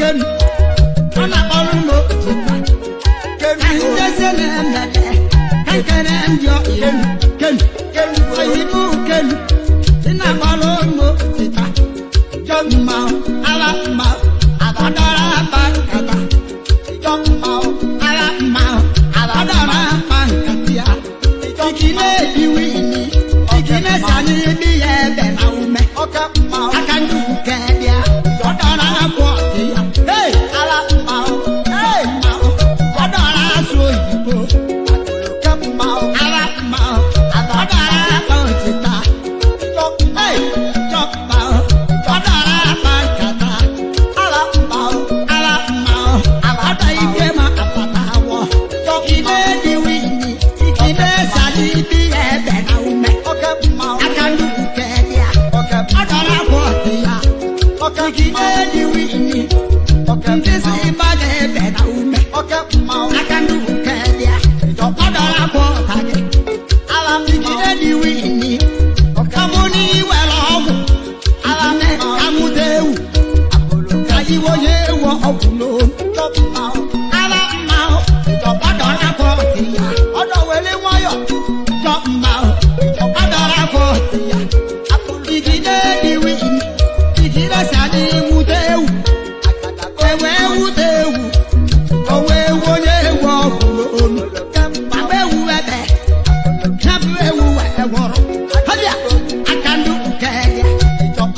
ken ana balumo ken ndesele ndade ken ndio ken oyibu ken ina balumo tita jogma ala ma abadara bankata jogma ala ma abadara bankatia ikine diwini ikine sani bi ebe na ume akandu kedia jodara kwatia hey ala ma hey ma jodara so yibo akolo ala ma abadara bankata hey jogma jodara bankata ala ma abada ikema apatawo ikine diwini ikine sani bi ebe na ume akandu kedia adara kwatia ikine diwini ndisi ibade ebe na ume akandu kedia adara kwatia ala ikine diwini kamuni welo ala ne amudewu kayiwo yewo obulo ala ma adara kwatia odo wele woyo jomma adara kwatia ikine diwini ikine sani mudewu ewe udewu owe woye wo obulo abewu ebe nabewu eworo habia akandu kedia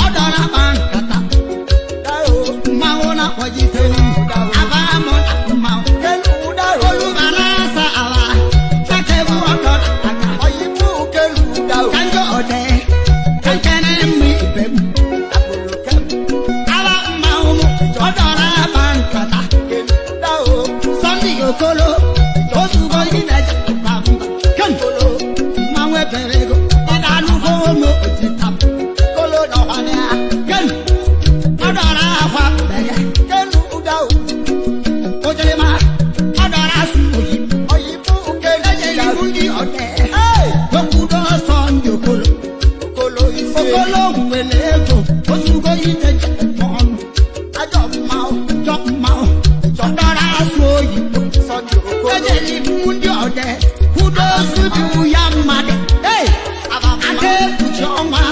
odora bankata maona wajitenu abamo maona kenu olumana sa ala takebu odora aka oyibu kenu kanjo ode kankene mi bebu ala maomo odora bankata Sunday okolo osugo ineja bamba kolo mawe perego idanu hono ojitam kolo no hania ken odora afa bege ken udao ojelema odora su oyibu ken eje yundi ode okudo Sunday okolo okolo welego osugo ineja mon ajomao odora su oyibu eje yundi ode kudo sudu yamade hey ake kuchoma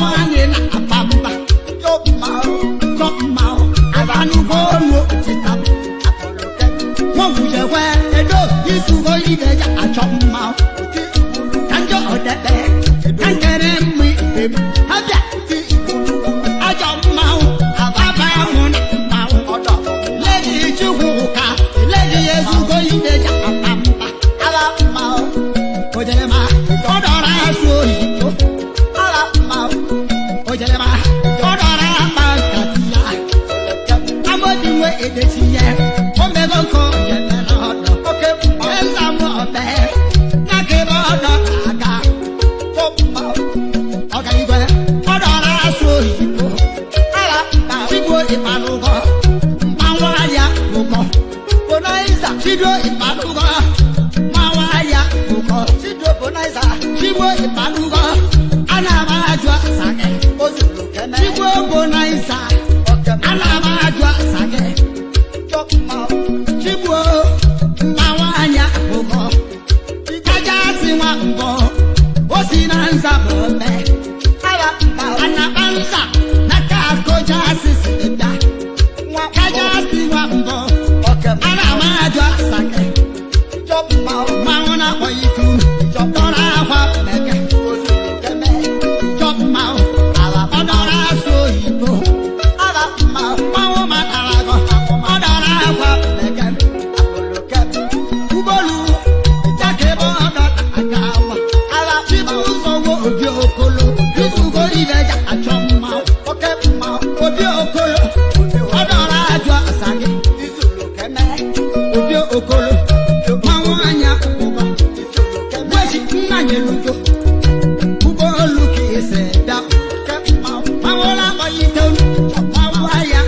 wani na apamba jokma abanu hono titam mo wujewe edo isugo ideja achoma kanjo odebe kankere mi bebu habia ajoma ababa muna odo lady chuhuka lady yesugo ideja apamba ala ma ojelema odora soyibo ala ma ojelema odora bankatia amodiwe edetiye omego ko yetela odo oke enzamo obe nakebo odo aga topma ogaiwe odora soyibo ala ma chibo ipanugo mawaya ugo bonaiza chido ipanugo mawaya ugo chido bonaiza chibo ipanugo anamajwa sake ozulu kene chibo bonaiza anamajwa sake chokma chibo mawaya ugo kaja siwa ugo osinanza bobe ala anabanza nakakoja sisida kaja siwa ugo anamajwa sake maona oyiku jokora wa mege ozulukeme jokma ala odora soyibo ala mawo matalago odora wa mege abuluke ubolu jakebo odora akawa ala bibu sowo obi okolo isugo ileja achoma oke ma obi okolo odora ajwa asage izulukeme obi okolo mawanya uba weji nanye lujo ubo luki se da mawola bayitonu mawaya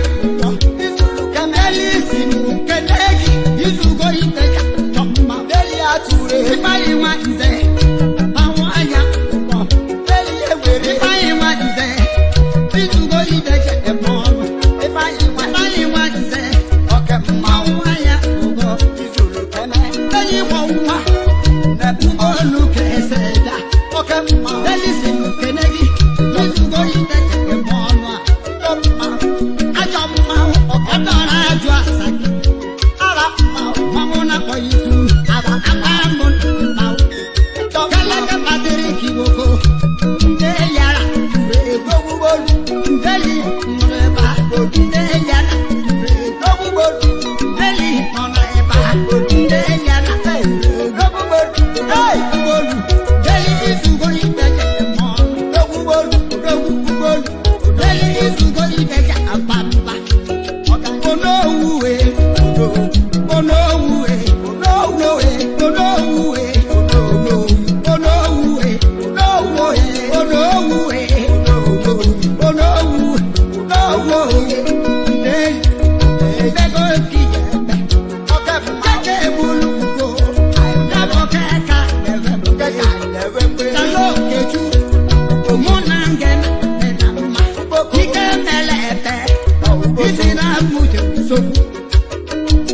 isi na muche so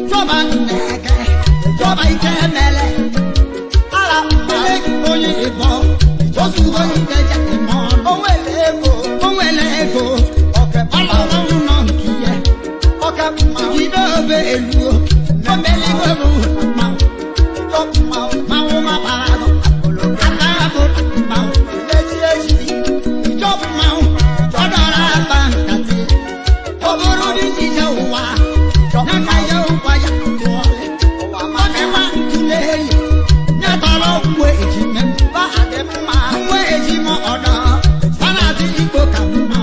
Joba neke Joba ike mele Ala mele onye ibo Osugo ike jake mon Onwele ego Ọlọrọ ụnọ nkiye Jide obe eluo Omele gobu ma Mawu ma parago Akabo ma Jobu ma Ọdọra bankati Oburu di jije ụwa Naka ya ụwa ya tụọle Ọdịma ntụleyi Nyatọrọ mwe ejime Mwe ejime ọdọ Fanati ikpo ka mma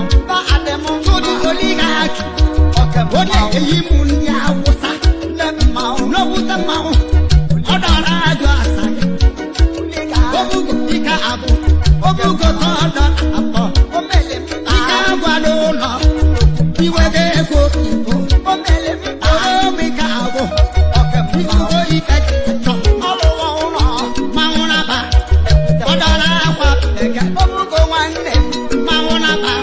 Tụdị oligaki Ode eyi mụ ndị awụsa N'owuta mmanwụ Ọdọra ajọ asake Obugo ike abụ Obugo tọdọ abọ Ike agwado ụlọ Iwede ego igbo Obi ka abụ Isugo ike chọ Ọlụwọ ụlọ Mmanwụ naba Ọdọra akwa beke Obugo nwanne Mmanwụ naba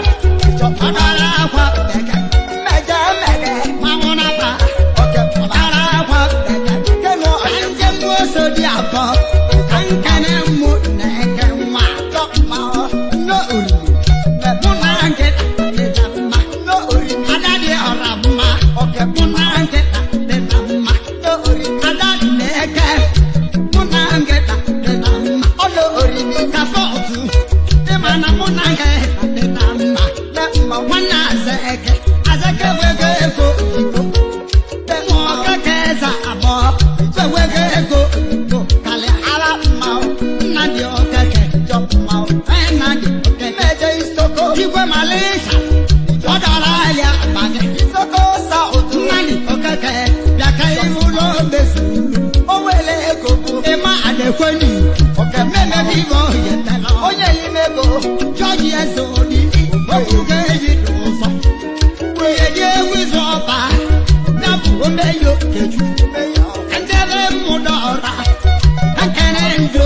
Ọdọra akwa beke Mmeje mege Mmanwụ naba Ọdọra akwa beke Kenu anje mwoso di abọ Kankene mụ na-eke nwa Tọkma no uri Mụ na nketa dịta mma No uri Adadị ọra mma Mụ na nketa dịta mma No uri Adadị na-eke Mụ na nketa dịta mma Ọlọ ori ka fọtụ Ịma na mụ na nketa dịta mma Nwanne Azeke Azeke wego ego Igbo Mụ ọkeke eze abụọ Wego ego Igbo Kalịa ara mma Nnadị okeke Nnadị okeke Meje isoko Igwe Malaysia Ọdọra ya agbage Nnadị okeke Bịaka iwulo bezulu Owele ego bụ Ịma adekweni Mmemme ibo yetela Onye imego Jọji eze olili Obuge eyi dị ụzọ Weyedi ewizu ọba Nabụ omeyo keju Ndebe mmụdọ ọra Nkene ndo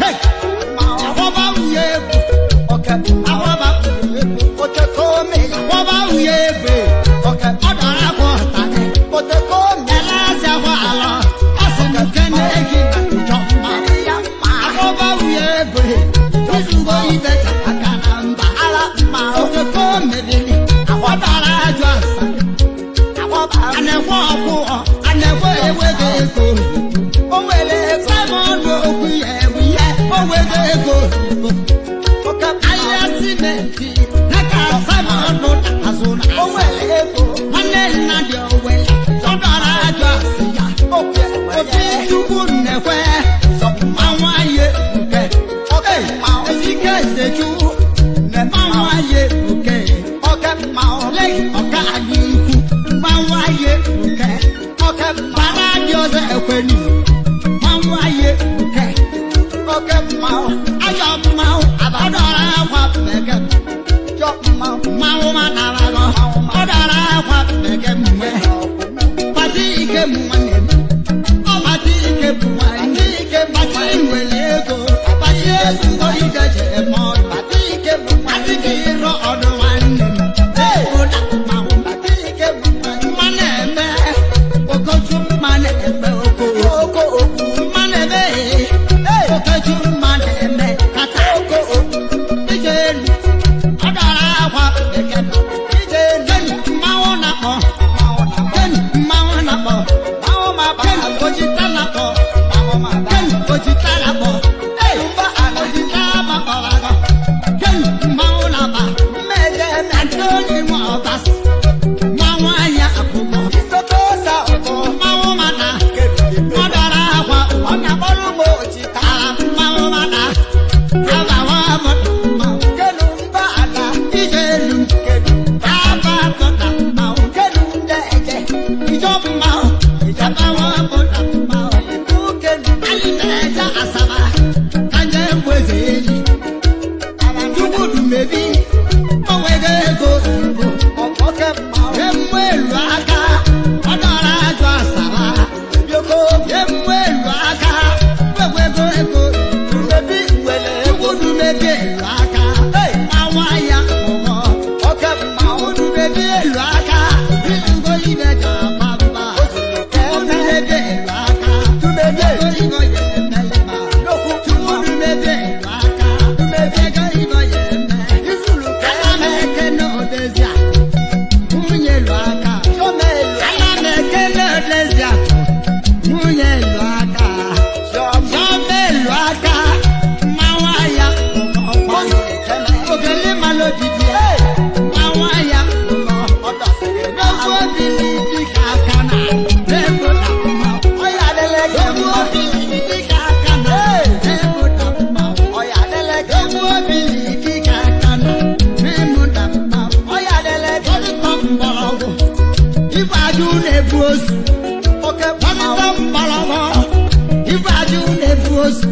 Hey! Ahọba uye egwu Ahọba uye egwu Ahọba uye egwu Ọdọra kwa ọtake Eleze kwa alọ Asị nkene egi na njọ mma Ahọba uye egwu Izugo ibe aka na mba Oteko mebili Ọdọra ajọ asa Anekwe ọkwụọ Anekwe ewego ego Simon okwu ya ewiye Owego ego Ahịa simenti Naka Simon azụ na asa Nwanne Nnadị Owele Ọdọra ajọ asị ya Ofe Chukwu nnekwe Mmanwaye nke Ezike Ezeju Mmanwaye nke Lei ọka anyị ikwu Mmanwaye nke Bara dị ọzọ ekweni Mmanwaye nke Ajọ mmanwụ Ọdọra akwa beke Mmanwụ matara obili dịka aka na na-ebota mma ọya adịla gị egwu mma obili dịka aka na na-ebota mma ọya adịla gị egwu obili dịka aka na na-ebota mma ọya adịla gị ọdịkọ mgbọrọgwụ ife ajụ na-ebu ozu oke ọdịkọ mgbọrọgwụ ife ajụ na-ebu ozu